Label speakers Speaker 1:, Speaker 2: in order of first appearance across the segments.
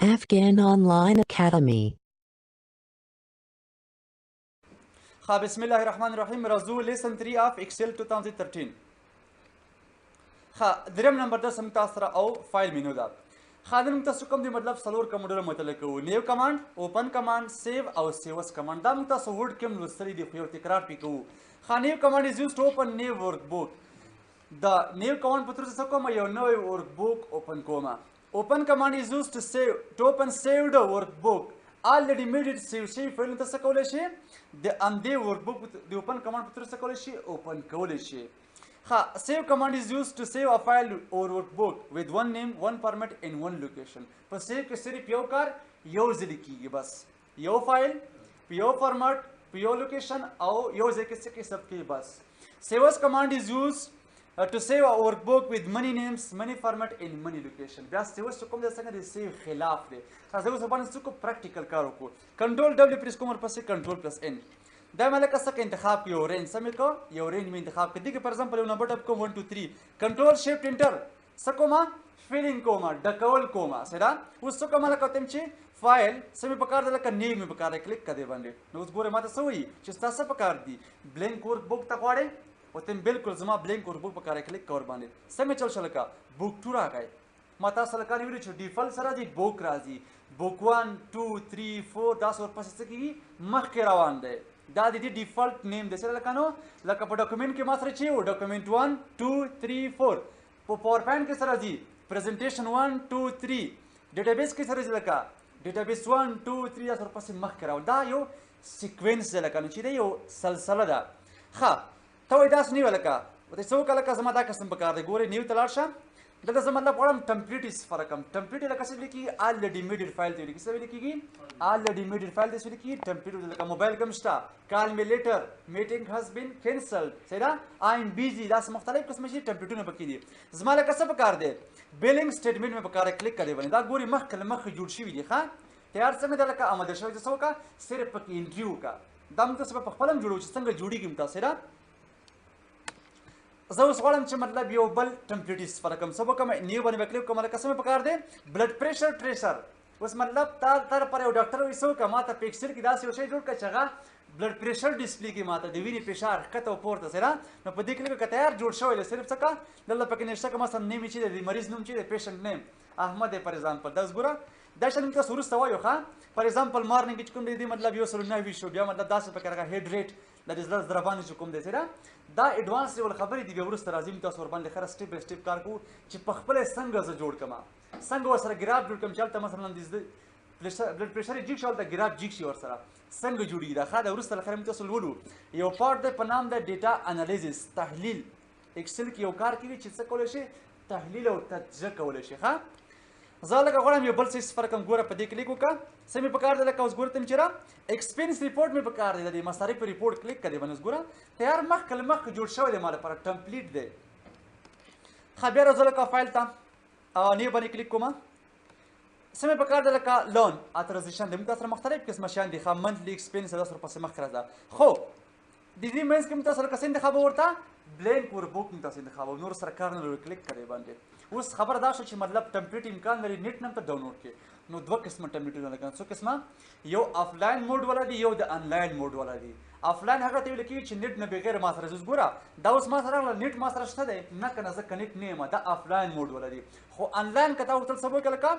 Speaker 1: Afghan Online Academy.
Speaker 2: بسم الله الرحمن الرحیم راځو لیسن 3 اف ایکسل 2013 دریم نمبر د سم تاسو سره او فایل مینو دا نن تاسو کوم دی مطلب سلور کمانډونه مطلب کوو نیو کمانډ اوپن کمانډ سیو او سیوس کمانډ دا موږ تاسو ورډ کې لوستلی دی خو یو تکرار پې کوو نیو کمانډ از یوزډ ټو اوپن نیو ورک بوک دا نیو کمانډ په تر څه کوم یو نوی ورک بوک اوپن کوم اوپن کمانډ از یوزډ ټو سیو ټو اوپن سیوډ ورک بوک already made it save شي فایل ته څه کولی شي د همدې ورک بوک د اوپن کمانډ په تر څه کولی شي اوپن کولی شي save command is used to save a file or workbook with one name one format in one location په save کې صرف یو کار یو ځل کیږي بس یو فایل په یو فارمټ په یو لوکیشن او یو ځای کې څه کې ثبت کیږي بس saves command is used to save a workbook with many names many format in many location بیا سیوس کوم د څنګه د سیو خلاف دی تاسو اوس باندې څه کو پریکټیکل کار وکړو کنټرول ډبلیو پریس کوم ورپسې کنټرول پلس ان دا مله کسه کې انتخاب کیو رین سمې کو یو رین می انتخاب کړي چې فار ایگزامپل یو نمبر ټاپ کوم 1 2 3 کنټرول شیفت انټر سکوما فیلینګ کوما ډکول کوما سره اوس څه کومه لکه تم چې فایل سمې پکار د لکه نیو می پکار کلیک کړي باندې نو اوس ګوره ماته سوې چې تاسو پکار دی بلینک ورک بوک ته غواړئ او تم بالکل زما بلینک ورک بوک پکار کلیک کور باندې څنګه چل شلکا بوک 2 راغی ما تاسو سره کار ویل چې ډیفالت سره دی بوک راځي بوک 1 2 3 4 دا څور پسې څه کیږي مخکې روان دی دا د دې ډیفالت نیم دی سره لکه نو لکه په ډاکومنټ کې ما سره چې و ډاکومنټ 1 2 3 4 په پاور پوینټ کې سره دی پریزنټیشن 1 2 3 ډیټابیس کې سره دی لکه ډیټابیس 1 2 3 دا څور پسې مخکې راول دا یو سیکوینس دی لکه نو چې دی یو سلسله ده ته وایي داسې نیو لکه ورته څه وکړه لکه زما دا قسم پکار دی ګورې نیو ته لاړ شه دلته زه مطلب غواړم ټمپلیټ استفاده کوم ټمپلیټ لکه څه ویل کېږي الریډي میډډ فایل ته ویل کېږي څه ویل کېږي الریډي میډډ فایل ته ویل کېږي ټمپلیټ لکه موبایل کوم شته کال می لیټر میټینګ هاز بین کینسلډ صحیح ده آی ایم بیزي داسې مختلف قسمه شي ټمپلیټونه پکې دي زما لکه څه پکار دی بیلینګ سټیټمنټ مې پکار کلیک کړی باندې دا ګوري مخکې له مخکې جوړ شوي دي ښه تیار څنګه ده لکه آماده شوی څه وکړه صرف پکې انټري وکړه دا موږ تاسو په خپل هم جوړو چې څنګه جوړېږي متاثره زه اوس غواړم چې مطلب یو بل ټمپلیټ استفاده کوم څه وکړم نیو باندې کلیک کوم لکه څه مې پکار دی بلډ پریشر ټریسر اوس مطلب تا لپاره یو ډاکټر وایي څه وکړه ما ته په ایکسل کې داسې یو شی جوړ کړه چې هغه بلډ پریشر ډسپلې کړي ما ته د وینې فشار ښکته او پورته سره نو په دې کې لکه تیار جوړ شوی دی صرف څه کا دلته پکې نشته که مثلا نیم چې دی مریض نوم چې دی پیشنټ نیم احمد دی فار ایگزامپل دا اوس ګوره دا شی موږ تاسو وروسته وایو ښه فار ایگزامپل مارنینګ چې کوم دی مطلب 109 شو بیا مطلب داسې پکې راغی هیډ ریټ د زړه ضربان چې کوم دی سره دا ایډوانس لیول خبرې دي بیا وروسته راځي تاسو ورباندې خره سټیپ بای سټیپ کار کوو چې په خپله څنګه زه جوړ کړم څنګه ورسره ګراف جوړ کړم چې هلته مثلا د بلډ پریشر یې جیک شي هلته ګراف جیک شي ورسره څنګه جوړېږي دا ښه دا وروسته له خره موږ تاسو لولو یو پارټ دی په نام د ډیټا انالیزس تحلیل ایکسل کې یو کار کوي چې څه کولی شي تحلیل او تجزیه کولی شي ښه زه لکه غواړم یو بل څه استفاده کوم ګوره په دې کلیک وکړه څه مې پکار دی لکه اوس ګوره ته مې چې را ایکسپینس ریپورټ مې پکار دی د دې مصارفو ریپورټ کلیک کړی باندې اوس ګوره تیار مخکې له مخکې جوړ شوی دی ما لپاره ټمپلیټ دی ښه بیا راځو لکه فایل ته نیو باندې کلیک کوم څه مې پکار دی لکه لون اترایزیشن دی موږ تاسو سره مختلف قسمه شیان دي ښه منتلي ایکسپینس دا سره پسې مخکې راځه خو د دې منځ کې موږ تاسو سره څه انتخابوو ورته بلینک ورکبوک موږ تاسو انتخابوو نور سره کار نه لرو کلیک کړی باندې اوس خبر دا شو چې مطلب ټمپلیټ امکان لري نیټ نه ته ډاونلوډ کړي نو دوه قسمه ټمپلیټونه لګا څو قسمه یو آفلاین موډ والا دی یو د انلاین موډ والا دی آفلاین هغه ته ویل کېږي چې نیټ نه بغیر ما سره اوس ګوره دا اوس ما سره نیټ ما سره شته دی نه که نه زه کنیکټ نه یم دا آفلاین موډ والا دی خو انلاین که تا ورته څه وکړه لکه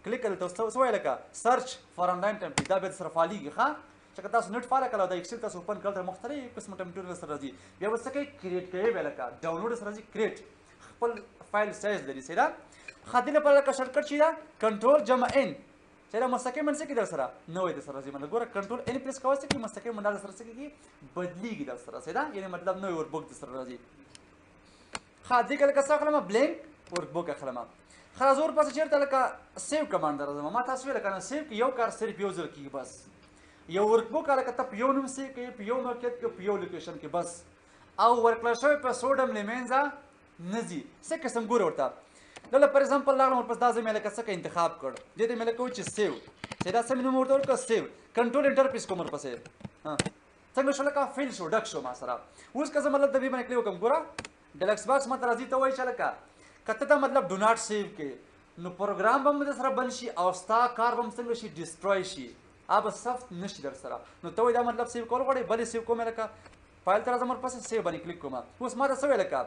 Speaker 2: کلیک کړل ته څه وایي لکه سرچ فار انلاین ټمپلیټ دا بیا سره فعالېږي ښه چې تاسو نت فعاله کړه دا ایکسل تاسو اوپن کړل مختلف قسمه ټمپلیټونه سره راځي بیا به څه کوي کریټ کوي بیا لکه ډاونلوډ سره راځي کریټ خپل فایل سایز لري سره خاطر لپاره لکه شارټکټ چې دا کنټرول جمع ان چې دا مستقیم څه کې در سره نوې در سره راځي مطلب ګوره کنټرول ان پریس کوئ چې مستقیم منډه سره څه کېږي بدلیږي در سره سره یعنی مطلب نوې ورک بوک در سره راځي ښه دې کله که څه اخلم بلینک ورک بوک اخلم ښه زور پسې چېرته لکه سیو کمانډ راځم ما تاسو ویل که نه سیو کې یو کار صرف یو ځل کېږي بس یو ورک بوک لکه ته په یو نوم سیو کوې په یو موقعیت کې په یو لوکیشن کې بس او ورکړل شوی په سوډم له منځه نه ځي څه قسم ګوره ورته دلته فار ایگزامپل لاړم ورپسې دا زه مې لکه څه انتخاب کړ دې ته مې لکه وایي چې سیو چې دا څه مې نوم ورته ورکړه سیو کنټرول انټر پریس کوم ورپسې څنګه شو لکه فیل شو ډک شو ما سره اوس که زه مطلب د دې باندې کلیک وکړم ګوره ډیلکس باکس ما ته راځي ته وایي چې لکه که ته دا مطلب ډو ناټ سیو کې نو پروګرام به هم در سره بند شي او ستا کار به هم څنګه شي ډسټروی شي هغه به سخت نه شي در سره نو ته وایي دا مطلب سیو کول غواړې بلې سیو کوم لکه فایل ته راځم ورپسې سیو باندې کلیک کوم اوس ما ته څه ویل لکه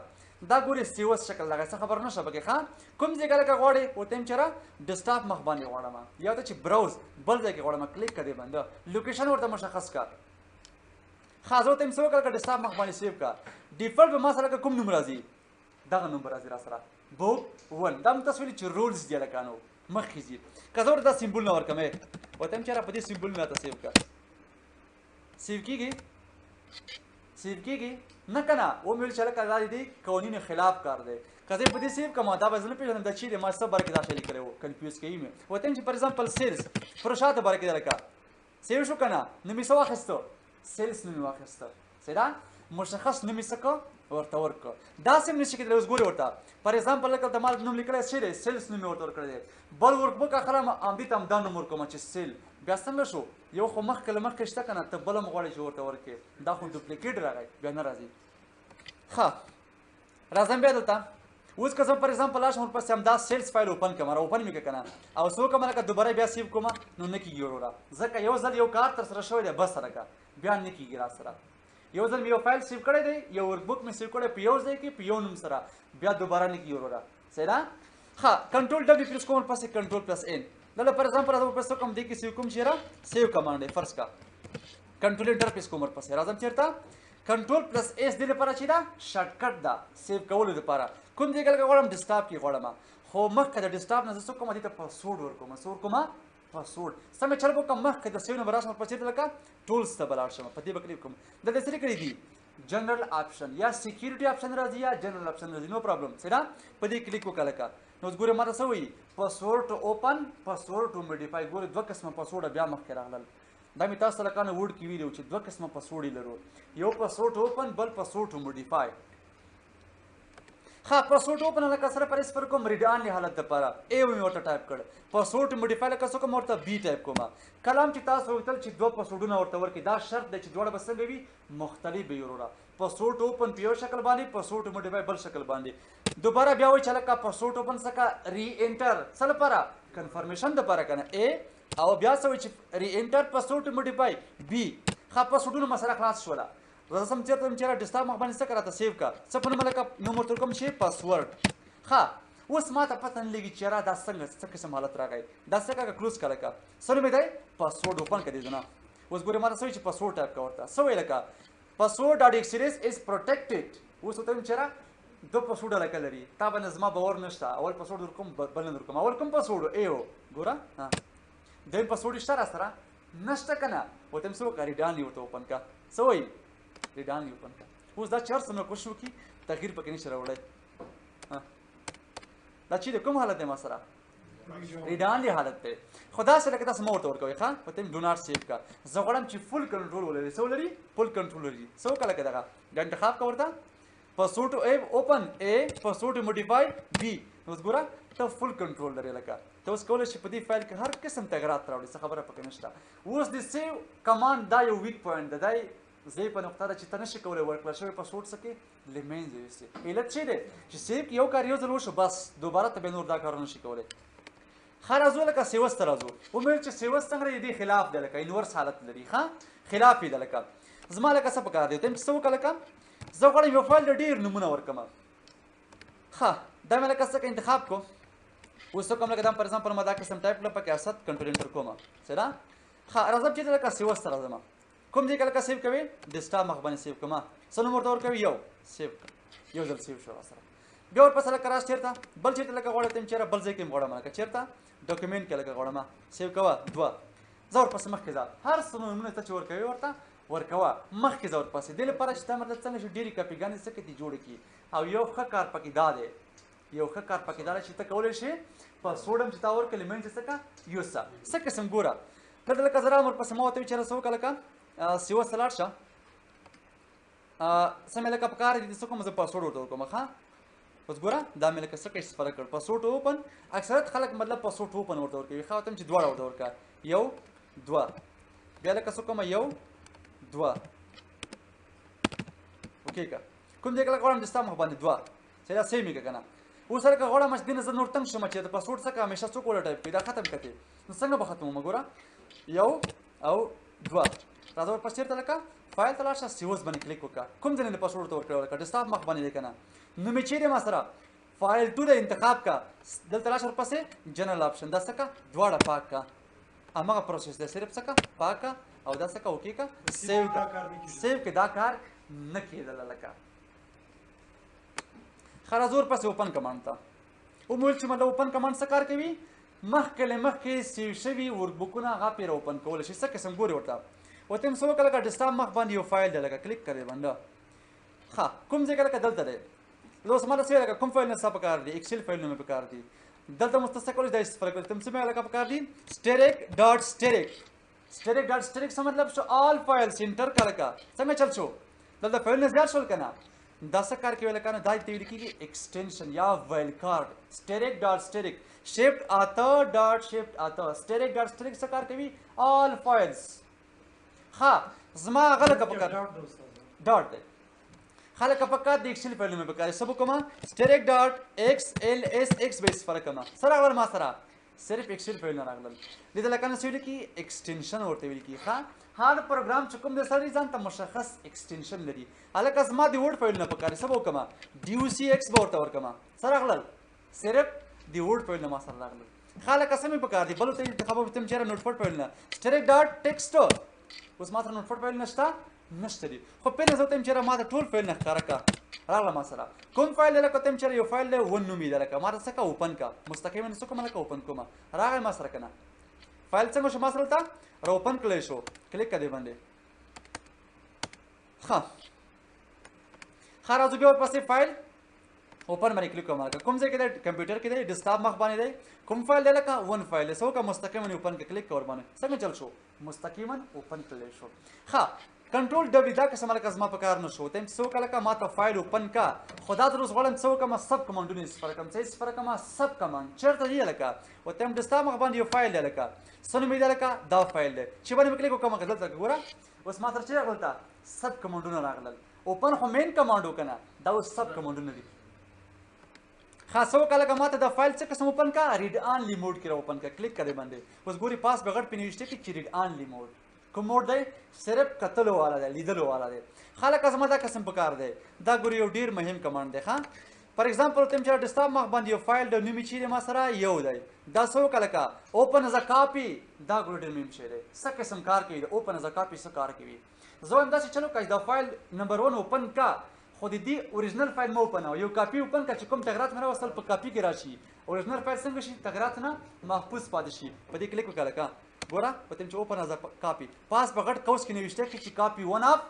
Speaker 2: دا ګورې سیوس شکل لګی څه خبر نشه پکې ښه کوم ځای کې لکه غواړې ورته یم چېرې ډسټاپ مخ باندې غواړم یا ته چې براوز بل ځای کې غواړم کلیک کړې باندې لوکیشن ورته مشخص کړه ښه زه ورته یم څه وکړه لکه ډسټاپ مخ باندې سیو کړه ډیفالټ به ما سره لکه کوم نوم راځي دغه نوم به راځي را سره بوب 1 دا هم تاسو ویلي چې رولز دي هلکه نو مخکې ځي که زه ورته دا سیمبول نه ورکړم ورته یم چېرې په دې سیمبول مې راته سیو کړه سیو کېږي سیو کېږي نه که نه ومې ویل چې هلکه دا د دې قوانینو خلاف کار دی که زه په دې سیو کړم دا به زه نه پېژنم دا چیرې ما څه باره کې دا شی لیکلی و کنفیوز کوي مې ورته یم چې فار ایگزامپل سیلز فروشاتو باره کې دی لکه سیو شو که نه نوم یې څه واخیسته سیلز نوم یې واخیسته سیدا مشخص نوم یې څه کړه ورته ورکړه داسې هم نشي کېدلی اوس ګورې ورته فار ایگزامپل لکه د ما نوم لیکلی څه دی سیلز نوم یې ورته ورکړی دی بل ورکبوک اخلم همدې ته هم دا نوم ورکوم چې سیل بیا څنګه شو یو خو مخکې له مخکې شته که نه ته بل هم غواړې چې ورته ورکړې دا خو ډوپلیکیټ راغی بیا نه راځي ښه راځم بیا دلته اوس که زه فار ایگزامپل راشم ورپسې همدا سیلز فایل اوپن کړم را اوپن مې کړه که نه او څه وکړم لکه دوباره بیا سیو کوم نو نه کېږي وروره ځکه یو ځل یو کار ترسره شوی دی بس سره که بیا نه کېږي را سره یو ځل مې یو فایل سیو کړی دی یو ورکبوک مې سیو کړی په یو ځای کې په یو نوم سره بیا دوباره نه کېږي وروره صحیح ده ښه کنټرول ډبلیو پریس کوم ورپسې کنټرول پلس ان دلته فار ایگزامپل راځم ورپسې کوم دې کې سیو کوم چېرې سیو کمانډ دی فرض کا کنټرول انټر پریس کوم ورپسې راځم چېرته کنټرول پلس ایس دې لپاره چې ده شارټکټ ده سیو کولو لپاره کوم ځای کې لکه غواړم ډسټاپ کې غواړم خو مخکې د ډسټاپ نه زه څه کوم دې ته پاسورډ ورکوم څه ورکوم پاسورډ سمې چل به وکړم مخکې د سیو نه به راشم ورپسې لکه ټولز ته به لاړ شم په دې به کلیک کوم دلته څه لیکلي دي جنرل آپشن یا سیکیورټي آپشن راځي یا جنرل آپشن راځي نو پرابلم سیدا په دې کلیک وکړه لکه نو اوس ګوره ماته څه وایي پاسورډ ټو اوپن پاسورډ ټو موډیفای ګوره دوه قسمه پاسورډ بیا مخکې راغلل دا مې تاسو ته لکه نه وډ کې ویلي چې دوه قسمه پاسورډ یې لرو یو پاسورډ اوپن بل پاسورډ ټو موډیفای ها پاسورډ اوپن لکه سره پرېس پر کوم ریډ آنلی حالت لپاره ای مې ورته ټایپ کړ پاسورډ موډیفای لکه څه کوم ورته بي ټایپ کوم کلام چې تاسو وکتل چې دوه پاسورډونه ورته ورکړي دا شرط دی چې دواړه به څنګه وي مختلف وي وروره پاسورډ اوپن په یو شکل باندې پاسورډ موډیفای بل شکل باندې دوباره بیا وایي چې لکه پاسورډ اوپن څخه ری انټر څه لپاره کنفرمیشن دپاره که نه ای او بیا څه وایي چې ری انټر پاسورډ موډیفای بي ښه پاسورډونه مسله خلاص شوله زه سم چېرته یم چېرې ډسټاپ مخ باندې څه کړه ته سیو کړه څه په نوم لکه نوم ورته ورکوم چې پاسورډ ښه اوس ما ته پته نه لګي چې یاره دا څنګه څه قسم حالت راغی دا څه کړه کلوز کړه لکه څه نوم یې دی پاسورډ اوپن کړه دې نه اوس ګورې ما ته څه وایي چې پاسورډ ټایپ کړه ورته څه وایي لکه پاسورډ ډاټ ایکس سیریز از پروټیکټډ اوس ورته وایم چېرې دوه پاسورډه لکه لري تا باندې زما باور نشته اول پاسورډ ورکوم بل نه ورکوم اول کوم پاسورډ ای او ګوره دویم پاسورډ شته را سره نشته که نه ورته وایم څه وکړه ریډانلی ورته اوپن کړه څه وایي ریډانلی اوپن کړه اوس دا چې هر څومره کوشش وکړي تغییر پکې نشي راوړی دا چې دی کوم حالت دی ما سره ریډانلی حالت دی خو داسې لکه تاسو ما ورته ورکوئ ښه ورته یم ډو ناټ سیو کړه زه غواړم چې فل کنټرول ولري څه ولري فل کنټرول ولري څه وکړه لکه دغه دا انتخاب کړه ورته پاسورډ اوپن ای پاسورډ موډیفای بي اوس ګوره ته فل کنټرول لري لکه ته اوس کولی شي په دې فایل کې هر قسم تغیرات راوړي څه خبره پکې نشته اوس د سیو کمانډ دا یو ویک پوینټ دی دا ځای په نقطه ده چې ته نشي کولی ورکړل شوی پاسورډ څه کې له منځه یوسي علت څه دی چې سیو کې یو کار یو ځل وشو بس دوباره ته بیا نور دا کارونه نشي کولی ښه راځو لکه سیوس ته راځو ومې چې سیوس څنګه د دې خلاف دی لکه انورس حالت لري ښه خلاف یې ده لکه زما لکه څه پکار دی ته څه وکړه لکه زه غواړم یو فایل د ډېر نومونه ورکړم ښه دا مې لکه څه انتخاب کړو اوس څه کوم لکه دا فار ایگزامپل ما دا قسم ټایپ کړه پکې اسد کنټرول انټر کوم څه ده ښه راځم چې لکه سیوس ته راځم کوم ځای کې لکه سیو کوي ډسټاپ مخ باندې سیو کوم څه نوم ورته ورکوي یو سیو یو ځل سیو شو راسره بیا ورپسې لکه راس چېرته بل چېرته لکه غواړم ته چېرې بل ځای کې غواړم لکه چېرته ډاکومنټ کې لکه غواړم سیو کوه دوه زه ورپسې مخکې ځه هر څه نومونه ته چې ورکوي ورته ورکوه مخکې ځه ورپسې دې لپاره چې تا مطلب څنګه شي ډېرې کاپیګانې څه کړي جوړې کړي او یو ښه کار پکې دا دی یو ښه کار پکې دا دی چې ته کولی شې پاسورډ هم چې تا ورکړې منځ څه کړه یوسه څه قسم ګوره دلته لکه زه راغلم ورپسې ما ورته ویل چېرې څه وکړه لکه سیوس ته لاړ شه څه مې لکه پکار دي څه کوم زه پاسورډ ورته ورکوم ښه اوس ګوره دا مې لکه څه کښې فرق کړ پاسورډ اوپن اکثریت خلک مطلب پاسورډ اوپن ورته ورکوي ښه ورته چې دواړه ورته ورکړه یو دوه بیا لکه څه کومه یو دوه اوکې که کوم ځای کې لکه غواړم ډسټاپ مخ باندې دوه چې دا سیم یې که که نه اوس سره که غواړم چې دې نه زه نور تنګ شم چې د پاسورډ څخه همیشه څوک وله ټایپ کړي دا ختم کړي نو څنګه به ختموم ګوره 1 او 2 راځه ورپسې چېرته لکه فایل ته لاړ شه سیوز باندې کلیک وکړه کوم ځای نه پاسورډ ته ورکړی لکه ډیسکټاپ مخ باندې دی که نه نو مې چیرې ما سره فایل 2 د انتخاب کا دلته لاړ شه ورپسې جنرال آپشن دا څه کا دواړه پاک کا هماغه پروسس دی صرف څه کا پاک کا او دا څه کا اوکې کا سیو کا سیو کې دا کار نه کېدله لکه ښه راځو ورپسې اوپن کمانډ ته ومویل چې مطلب اوپن کمانډ څه کار کوي مخکې له مخکې سیو شوي ورکبوکونه هغه پرې اوپن کولی شي څه قسم ګورې ورته ورته یم څه وکړه لکه ډیسکټاپ مخ باندې یو فایل دی لکه کلیک کړی باندې ښه کوم ځای کې لکه دلته دی زه اوس ما داسې لکه کوم فایل نه ستا پکار دی ایکسل فایلونه مې پکار دي دلته مو څه کولی دا استفاده کولی تم څه مې لکه پکار دي سټیریک ډاټ سټیریک څه مطلب شو آل فایلس انټر کړه لکه څنګه چل شو دلته فایلونه زیات شول که نه دا څه کار کوي لکه نه دا ته ویل کېږي ایکسټینشن یا وایل کارډ سټیریک ډاټ سټیریک شیفټ آته ډاټ شیفټ آته سټیریک ډاټ سټیریک څه کار کوي آل فایلس ها زما هغه لکه پکار ډاټ دی خلک پکار د ایکسل فایلونه مې پکار سبو کومه سټیریک ډاټ ایکس ال اس ایکس بیس فرق کومه سره راغلل ما سره صرف ایکسل فایلونه راغلل لیدل لکه نه ویل کی ایکسټینشن ورته ویل کی ها هر پروګرام چې کوم د سړي ځان ته مشخص ایکسټینشن لري هلکه زما د ورډ فایلونه پکار سبو کومه ډي او سی ایکس به ورته ورکومه سره راغلل صرف د ورډ فایلونه ما سره راغلل خلک سمې پکار دي بل ته انتخاب تم چیرې نوټ پټ فایلونه سټیریک ډاټ ټیکسټ اوس ما سره نوټ پټ فایل نشته نشته دي خو پهله زه ته چیرې ما د ټول فایل نه ښکاره کا راغله ما سره کوم فایل دی لکه ته چیرې یو فایل دی ون نومې دی لکه ما ته څه کا اوپن کا مستقیما څه کومه لکه اوپن کومه راغی ما سره که نه فایل څنګه شو ما سره دلته را اوپن کړی شو کلیک کا دی باندې ښه راځو بیا ورپسې فایل اوپن باندې کلیک کوم لکه کوم ځای کې دی کمپیوټر کې دی ډیسکټاپ مخ باندې دی کوم فایل دی لکه ون فایل دی څه وکړه مستقیما اوپن کې کلیک کور باندې څنګه چل شو مستقیما اوپن کړلی شو ښه کنټرول ډبلیو دا قسم لکه زما په کار نه شو ته څه وکړه لکه ما ته فایل اوپن کا خو دا تر اوسه غواړم څه وکړم سب کمانډونه استفاده کړم څه استفاده کړم سب کمانډ چېرته دی لکه ورته یم ډیسکټاپ مخ باندې یو فایل دی لکه څه نوم یې دی لکه دا فایل دی چې باندې مې کلیک وکړم دلته ګوره اوس ما سره چې راغلل ته سب کمانډونه راغلل اوپن خو مین کمانډ وکنه دا اوس سب کمانډونه دي خاصو کله که ماته د فایل څه قسم اوپن کا ریډ آنلی موډ کې را اوپن کا کلیک کړی باندې اوس ګوري پاس بغیر په نوشته کې چې ریډ آنلی موډ کوم موډ دی صرف کتلو والا دی لیدلو والا دی خلک زما دا قسم پکار دی دا ګوري یو ډیر مهم کمانډ دی ښه فار ایگزامپل تم چې ډیسکټاپ مخ باندې یو فایل د نومې چیرې ما سره یو دی دا څه وکړه لکه اوپن از ا کاپي دا ګوري ډیر مهم شی دی څه قسم کار کوي د اوپن از ا کاپي څه کار کوي زه وایم داسې چلو که دا فایل نمبر 1 اوپن کا خو د دې اوریجنل فایل مه اوپنوه یو کاپي اوپن کړه چې کوم تغیرات مې راوستل په کاپي کې راشي اوریجنل فایل څنګه شي تغیرات نه محفوظ پاتې شي په دې کلیک وکړه لکه ګوره په تم چې اوپن از کاپي پاس په غټ قوس کې نوشته کې چې کاپي 1 اف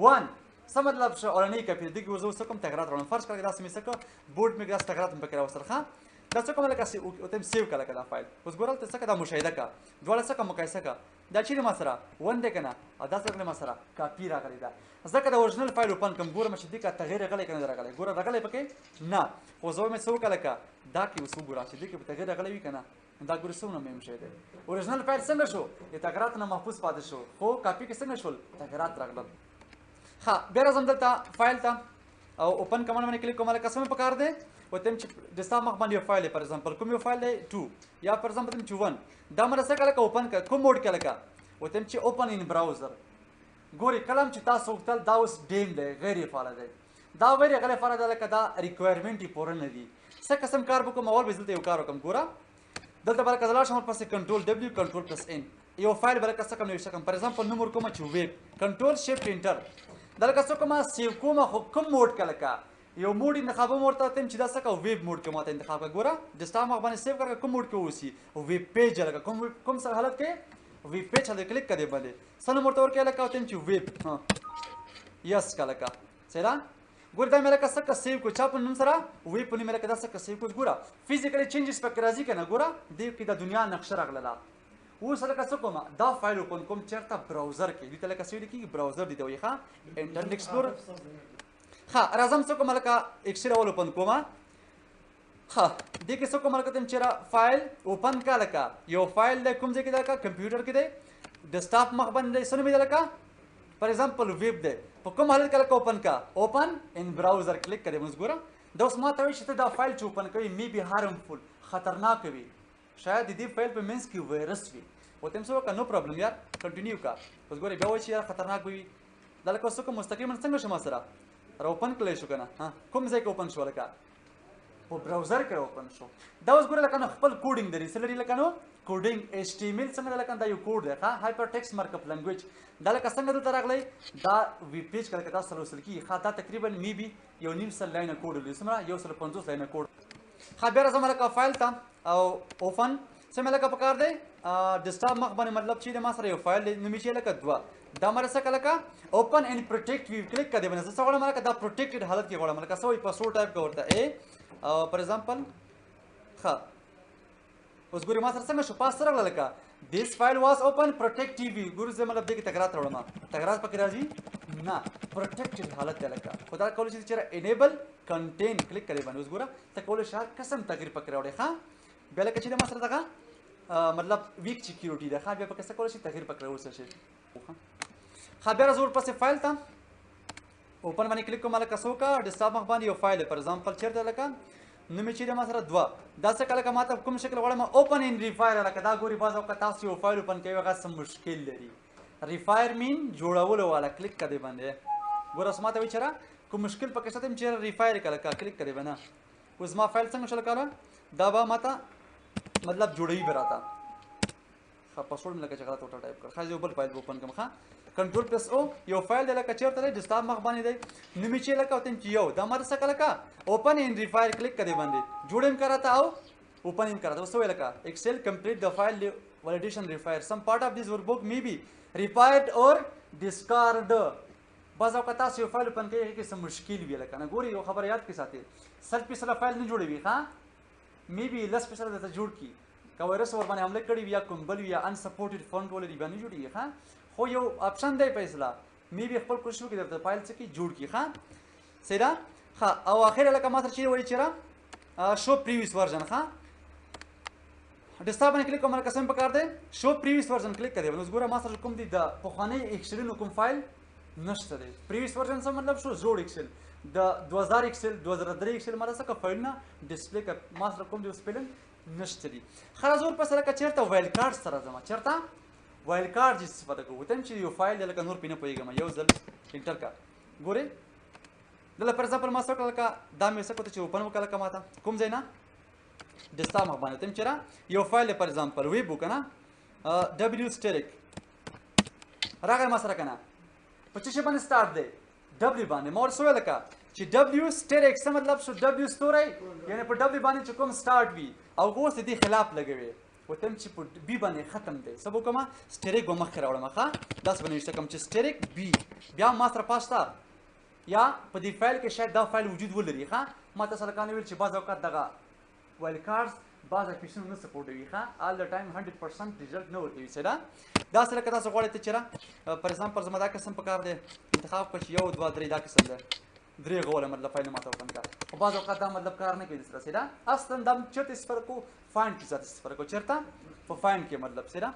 Speaker 2: 1 څه مطلب شو اورنۍ کاپي دغه زه اوس کوم تغیرات راوړم فرض کړه داسې مې څه کړه بورډ مې ګراس تغیرات مې پکې راوستل ښه دا څه کوم لکه تم سیو کړه لکه دا فایل اوس ګوره ته څه کړه دا مشاهده کړه دواړه څه مقایسه کړه دا چیرې ما سره 1 دی که نه او دا څه راغلی ما سره کاپي راغلی ده ځکه د اورجنل فایل اوپن کړم ګورم چې دې کا تغیر راغلی که نه دی راغلی ګوره راغلی پکې نه خو زه وایم څه وکړه لکه دا کې اوس وګوره چې دې کې به تغیر راغلی وي که نه دا ګورې څومره مهم شی دی اوریجنل فایل څنګه شو د تغیراتو نه محفوظ پاتې شو خو کاپي کې څنګه شول تغیرات راغلل ښه بیا راځم دلته فایل ته او اوپن کمانډ باندې کلیک کوم لکه څه مې پکار دی وته چې ډیسکټاپ مخ باندې یو فایل دی فار ایگزامپل کوم یو فایل دی 2 یا فار ایگزامپل چې 1 دا مله څه کله اوپن کړه کوم موډ کې لکه وته چې اوپن ان براوزر ګوري کلم چې تاسو وکتل دا اوس ډیم دی غیر فعال دی دا غیر فعال دی لکه دا ریکوایرمنت یې پوره نه دي څه قسم کار وکړم اول به دلته یو کار وکړم ګوره دلته بلکه زه لاړ شم ورپسې کنټرول ډبلیو کنټرول پلس ان یو فایل بلکه څه کوم نوشته کوم فار ایگزامپل نوم ورکوم چې ویب کنټرول شیفټ انټر دلته څه کوم سیو کوم خو کوم موډ کې لکه یو موډ انتخابوم ورته تم چې دا څه کوم ویب موډ کې ماته انتخاب کړه ګوره ډیسکټاپ مخ باندې سیو کړه کوم موډ کې اوسي ویب پیج لکه کوم څه حالت کې ویب پیج هله کلیک کړئ باندې سن ورته ورکړه لکه تم چې ویب یس کله کا سره ګور دا مې لکه څه کا سیو کو چا په نوم سره ویب په نوم لکه دا څه کا سیو کو ګوره فزیکلی چینجز پکې راځي کنه ګوره دې کې د دنیا نقشه راغله اوس لکه څه کومه دا فایل اوپن کوم چیرته براوزر کې دې ته لکه څه لیکي براوزر دی دوی ښه انټرنیټ ایکسپلورر ها راځم څه کوم لکه ایکسل اول اوپن کومه ها دې کې څه کوم لکه تم چیرې فایل اوپن کا لکه یو فایل د کوم ځای کې دا کمپیوټر کې دی ډیسکټاپ مخ باندې سن مې لکه فار ایگزامپل ویب دی په کوم حالت کې لکه اوپن کا اوپن ان براوزر کلیک کړئ موږ ګوره دا اوس ما ته وایي چې ته دا فایل چې اوپن کوي می بي هارمفول خطرناک وي شاید د دې فایل په منځ کې وایرس وي ورته هم څه وکړه نو پرابلم یار کنټینیو کا اوس ګورې بیا وایي چې یار خطرناک به وي دا لکه اوس کوم مستقیما څنګه شو ما سره را اوپن کړلی شو که نه کوم ځای کې اوپن شو لکه په براوزر کې اوپن شو دا اوس ګوره لکه نو خپل کوډینګ لري څه لري لکه نو کوډینګ HTML څنګه ده لکه دا یو کوډ دی ښه هایپر ټیکسټ مارک اپ لنګویج دا لکه څنګه دلته راغلی دا ویب پیج که لکه دا سره لوستل کېږي ښه دا تقریبا می بي یو نیم سل لاینه کوډ ولري څومره 150 لاینه کوډ ښه بیا راځم لکه فایل ته او اوپن څه مې لکه پکار دی ډیسکټاپ مخ باندې مطلب چې د ما سره یو فایل دی نوم یې چې لکه 2 دا مره څه لکه اوپن اینډ پروټیکټ وی کلیک کړه باندې زه څه غواړم لکه دا پروټیکټډ حالت کې غواړم لکه څه وایي پاسورډ ټایپ کړه ورته ا فار ایگزامپل ښه اوس ګورې ما سره څنګه شو پاس راغله لکه دیس فایل واز اوپن پروټیکټیو ګورې زه مطلب دې کې تغیرات راوړم تغیرات پکې راځي نه پروټیکټډ حالت دی لکه خو دا کولی شي چې انیبل کنټین کلیک کړې باندې اوس ګوره ته کولی شي هر قسم تغییر پکې راوړې ښه بیا لکه چې د ما سره دغه مطلب ویک سکیورټي ده ښه بیا پکې څه کولی شي تغییر پکې راوړل شي ښه بیا راځو ورپسې فایل ته اوپن باندې کلیک کوم لکه څه وکړه ډیسکټاپ مخ باندې یو فایل فار ایگزامپل چېرته لکه نوم یې چې د ما سره 2 دا څه کله که ما ته کوم شکل غواړم اوپن ان ریفایر لکه دا ګوري بعض اوقات تاسو یو فایل اوپن کوئ هغه څه مشکل لري ریفایر مین جوړولو والا کلیک کړئ باندې ګوره اوس ما ته وایي چېرې کوم مشکل پکې شته چې ریفایر کړه لکه کلیک کړئ باندې اوس ما فایل څنګه شو لکه دا به ما ته مطلب جوړوي به راته ښه پاسورډ مې لکه چې غلط ورته ټایپ کړ ښه زه یو بل فایل به اوپن کړم ښه کنټرول پلس او یو فایل دی لکه چېرته دی ډیسکټاپ مخ باندې دی نوم یې چې لکه ورته چې یو دا ماته څه کړه لکه اوپن ان ریفایر کلیک کړئ باندې جوړ هم کراته او اوپن هم کراته اوس وایي لکه ایکسل کمپلیټ د فایل ولیډیشن ریفایر سم پارټ اف دیس ورکبوک می بي ریفایرډ اور ډسکارډ بعض اوقات تاسو یو فایل اوپن کوئ هغې کې څه مشکل وي لکه نه ګورئ یو خبره یاد کړئ ساتئ 100 فیصده فایل نه جوړوي ښه می بي 10 فیصده درته جوړ کړي که وایرس ور باندې حمله کړې وي یا کوم بل وي یا انسپورټډ فونټ ولري بیا نه جوړېږي ښه خو یو آپشن دی فیصله می بي خپل کوشش وکړي درته فایل څه کړي جوړ کړي ښه سیده ښه او اخر لکه ما سره چې وایي چېرې شو پریویس ورژن ښه ډیسکټاپ باندې کلیک کوم لکه څه مې پکار دی شو پریویس ورژن کلیک کړئ اوس ګوره ما سره کوم دی د پخواني ایکسلونو کوم فایل نشته دی پریویس ورژن څه مطلب شو زوړ ایکسل د 2000 ایکسل 2003 ایکسل ما څه فایلونه ډسپلی کړ ما سره کوم دی سپیلنګ نشته دي ښه زور پسې لکه چېرته وایل کارډ سره ځم چېرته وایل کارډ چې استفاده کوو ته هم چې یو فایل دی لکه نور پرې نه پوهېږم یو ځل انټر کړه ګورې دلته فار ایگزامپل ما څه وکړه لکه دا مې څه کړه چې اوپن وکړه لکه ما ته کوم ځای نه ډیسکټاپ مخ باندې ته هم چېرې یو فایل دی فار ایگزامپل ویب که نه ډبلیو سټیرک راغی ما سره که نه په څه شي باندې سټارټ دی ډبلیو باندې ما ورته وویل لکه چې ډبلیو سټیرک څه مطلب شو ډبلیو ستوری یعنې په ډبلیو باندې چې کوم سټارټ وي او اوس د دې خلاف لګوي ورته هم چې په بي باندې ختم دی څه به وکړم سټیرک به مخکې راوړم ښه داسې به نوشته کړم چې سټیرک بي بیا ما سره پاس شته یا په دې فایل کې شاید دا فایل وجود ولري ښه ما تاسو هلکانو ویل چې بعض اوقات دغه وایل کارډز بعض اپلیکیشنونه نه سپورټوي ښه آل د ټایم 100% ریزلټ نه ورکوي څه ده داسې لکه تاسو غواړئ ته چېرې فار ایگزامپل زما دا قسم پکار دی انتخاب کړه چې 1 2 3 دا قسم دی درې غوله مطلب فایل ماته اوپن کړه خو بعض اوقات دا مطلب کار نه کوي د سره سیده اصلا دا چېرته استفاده کوو فایند کې ذات استفاده کوو چېرته په فایند کې مطلب سیده